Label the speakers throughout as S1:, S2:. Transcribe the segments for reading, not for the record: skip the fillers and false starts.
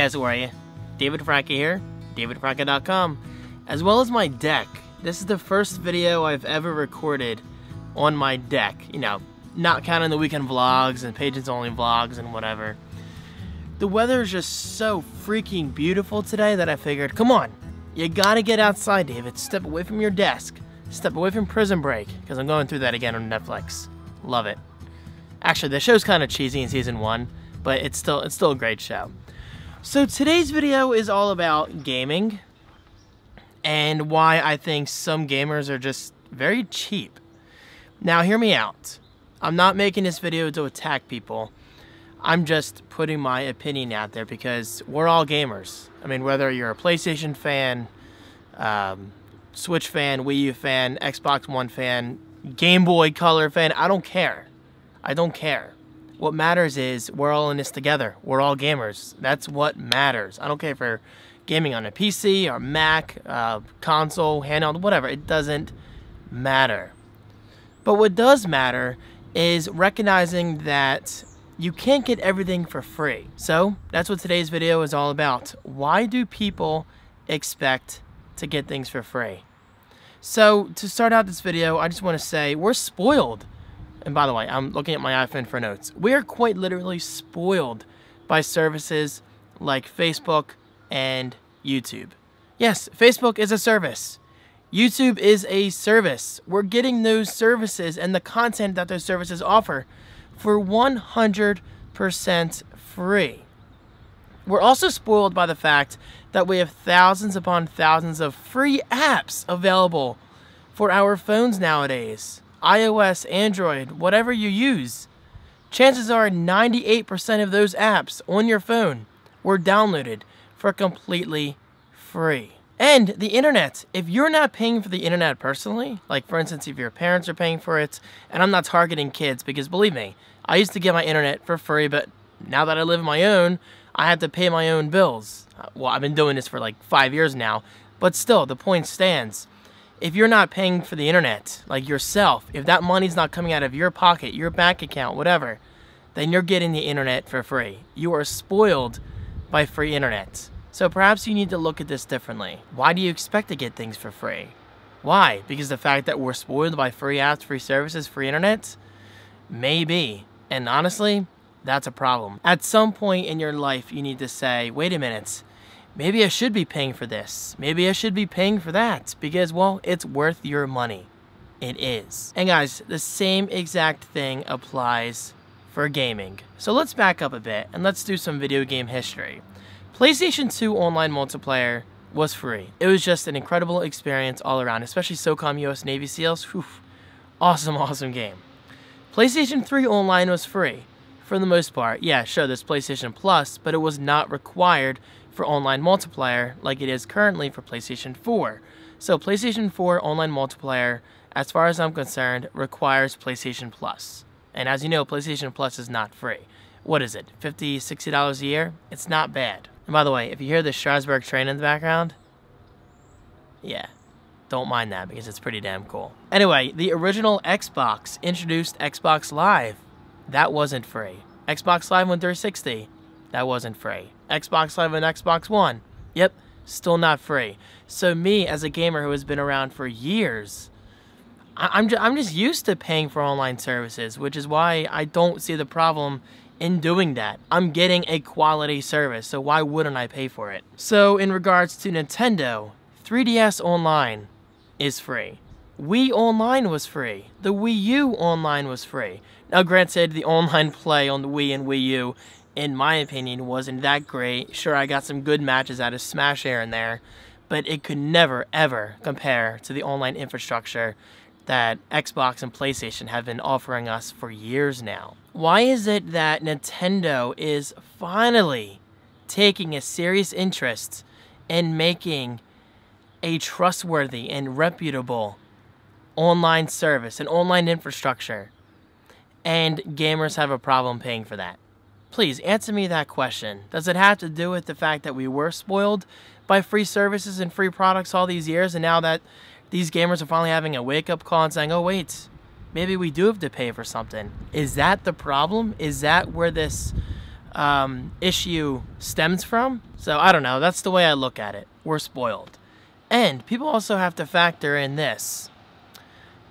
S1: guys, how are you? David Franco here, davidfranco.com, as well as my deck. This is the first video I've ever recorded on my deck. You know, not counting the weekend vlogs and pages only vlogs and whatever. The weather is just so freaking beautiful today that I figured, come on, you gotta get outside, David. Step away from your desk. Step away from Prison Break, because I'm going through that again on Netflix. Love it. Actually, the show's kind of cheesy in season 1, but it's still a great show. So today's video is all about gaming and why I think some gamers are just very cheap. Now hear me out. I'm not making this video to attack people. I'm just putting my opinion out there because we're all gamers. I mean, whether you're a PlayStation fan, Switch fan, Wii U fan, Xbox One fan, Game Boy Color fan, I don't care. I don't care. What matters is we're all in this together. We're all gamers. That's what matters. I don't care if you're gaming on a PC or Mac, console, handheld, whatever. It doesn't matter. But what does matter is recognizing that you can't get everything for free. So that's what today's video is all about. Why do people expect to get things for free? So to start out this video, I just want to say we're spoiled. And by the way, I'm looking at my iPhone for notes. We are quite literally spoiled by services like Facebook and YouTube. Yes, Facebook is a service. YouTube is a service. We're getting those services and the content that those services offer for 100% free. We're also spoiled by the fact that we have thousands upon thousands of free apps available for our phones nowadays. iOS, Android, whatever you use. Chances are 98% of those apps on your phone were downloaded for completely free. And the internet, if you're not paying for the internet personally, like for instance if your parents are paying for it, and I'm not targeting kids because believe me, I used to get my internet for free, but now that I live on my own, I have to pay my own bills. Well, I've been doing this for like 5 years now, but still, the point stands. If you're not paying for the internet, like yourself, if that money's not coming out of your pocket, your bank account, whatever, then you're getting the internet for free. You are spoiled by free internet. So perhaps you need to look at this differently. Why do you expect to get things for free? Why? Because the fact that we're spoiled by free apps, free services, free internet? Maybe. And honestly, that's a problem. At some point in your life, you need to say, wait a minute, maybe I should be paying for this. Maybe I should be paying for that because, well, it's worth your money. It is. And guys, the same exact thing applies for gaming. So let's back up a bit and let's do some video game history. PlayStation 2 online multiplayer was free. It was just an incredible experience all around, especially SOCOM US Navy SEALs. Whew. Awesome, awesome game. PlayStation 3 online was free. For the most part, yeah, sure, there's PlayStation Plus, but it was not required for online multiplayer like it is currently for PlayStation 4. So PlayStation 4 online multiplayer, as far as I'm concerned, requires PlayStation Plus. And as you know, PlayStation Plus is not free. What is it, $50, $60 a year? It's not bad. And by the way, if you hear the Strasbourg train in the background, yeah, don't mind that because it's pretty damn cool. Anyway, the original Xbox introduced Xbox Live. That wasn't free. Xbox Live on 360. That wasn't free. Xbox Live on Xbox One. Yep, still not free. So me, as a gamer who has been around for years, I'm just used to paying for online services, which is why I don't see the problem in doing that. I'm getting a quality service, so why wouldn't I pay for it? So in regards to Nintendo, 3DS Online is free. Wii Online was free. The Wii U Online was free. Now granted, the online play on the Wii and Wii U, in my opinion, wasn't that great. Sure, I got some good matches out of Smash here and there, but it could never, ever compare to the online infrastructure that Xbox and PlayStation have been offering us for years now. Why is it that Nintendo is finally taking a serious interest in making a trustworthy and reputable online service, an online infrastructure, and gamers have a problem paying for that? Please answer me that question. Does it have to do with the fact that we were spoiled by free services and free products all these years, and now that these gamers are finally having a wake-up call and saying, oh wait, maybe we do have to pay for something? Is that the problem? Is that where this issue stems from? So I don't know, that's the way I look at it. We're spoiled. And people also have to factor in this.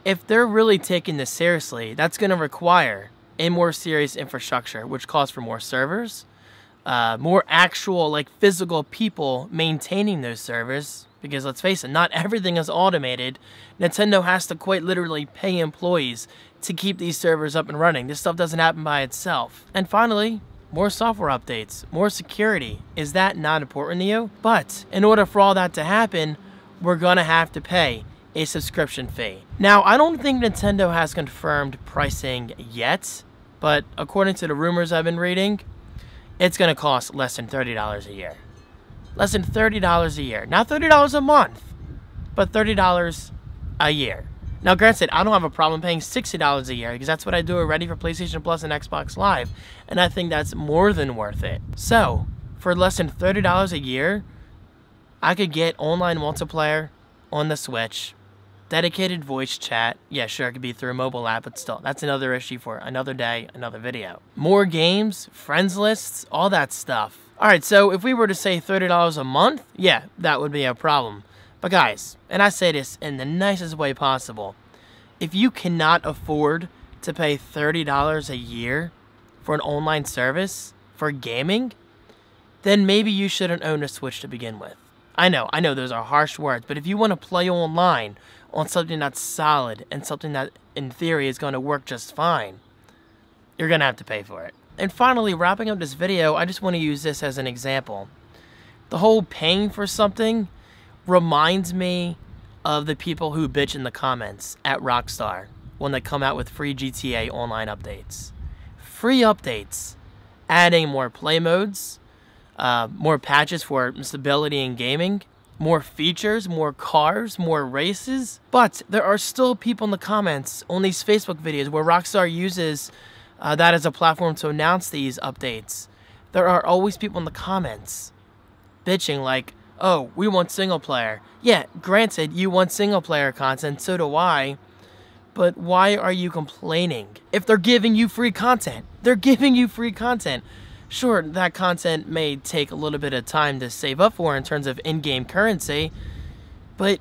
S1: If they're really taking this seriously, that's going to require a more serious infrastructure, which calls for more servers, more actual, like, physical people maintaining those servers. Because let's face it, not everything is automated. Nintendo has to quite literally pay employees to keep these servers up and running. This stuff doesn't happen by itself. And finally, more software updates, more security. Is that not important to you? But in order for all that to happen, we're gonna have to pay a subscription fee. Now, I don't think Nintendo has confirmed pricing yet, but according to the rumors I've been reading, it's gonna cost less than $30 a year. Less than $30 a year. Not $30 a month, but $30 a year. Now, granted, I don't have a problem paying $60 a year because that's what I do already for PlayStation Plus and Xbox Live, and I think that's more than worth it. So, for less than $30 a year, I could get online multiplayer on the Switch, dedicated voice chat. Yeah, sure, it could be through a mobile app, but still, that's another issue for another day, another video. More games, friends lists, all that stuff. Alright, so if we were to say $30 a month, yeah, that would be a problem. But guys, and I say this in the nicest way possible, if you cannot afford to pay $30 a year for an online service for gaming, then maybe you shouldn't own a Switch to begin with. I know those are harsh words, but if you want to play online on something that's solid and something that in theory is going to work just fine, you're going to have to pay for it. And finally, wrapping up this video, I just want to use this as an example. The whole paying for something reminds me of the people who bitch in the comments at Rockstar when they come out with free GTA Online updates. Free updates, adding more play modes, more patches for stability in gaming, more features, more cars, more races. But there are still people in the comments on these Facebook videos where Rockstar uses that as a platform to announce these updates. There are always people in the comments bitching like, oh, we want single player. Yeah, granted, you want single player content, so do I. But why are you complaining? If they're giving you free content, they're giving you free content. Sure, that content may take a little bit of time to save up for in terms of in-game currency, but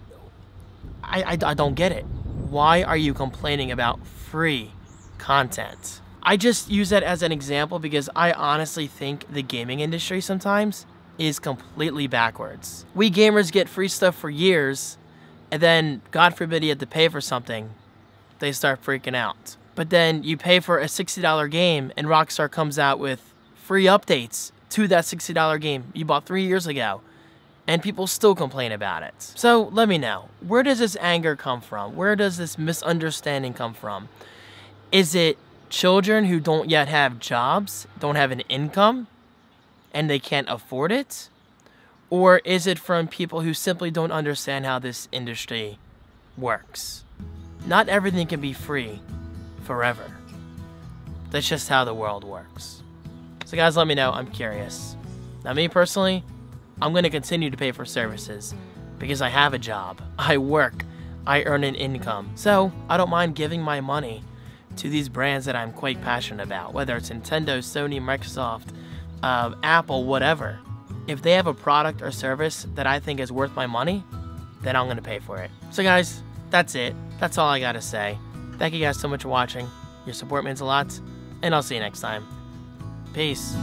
S1: I don't get it. Why are you complaining about free content? I just use that as an example because I honestly think the gaming industry sometimes is completely backwards. We gamers get free stuff for years, and then, God forbid you have to pay for something, they start freaking out. But then you pay for a $60 game, and Rockstar comes out with free updates to that $60 game you bought 3 years ago, and people still complain about it. So let me know, where does this anger come from? Where does this misunderstanding come from? Is it children who don't yet have jobs, don't have an income, and they can't afford it? Or is it from people who simply don't understand how this industry works? Not everything can be free forever. That's just how the world works. So guys, let me know, I'm curious. Now me personally, I'm going to continue to pay for services because I have a job, I work, I earn an income. So I don't mind giving my money to these brands that I'm quite passionate about, whether it's Nintendo, Sony, Microsoft, Apple, whatever. If they have a product or service that I think is worth my money, then I'm going to pay for it. So guys, that's it. That's all I got to say. Thank you guys so much for watching. Your support means a lot, and I'll see you next time. Peace.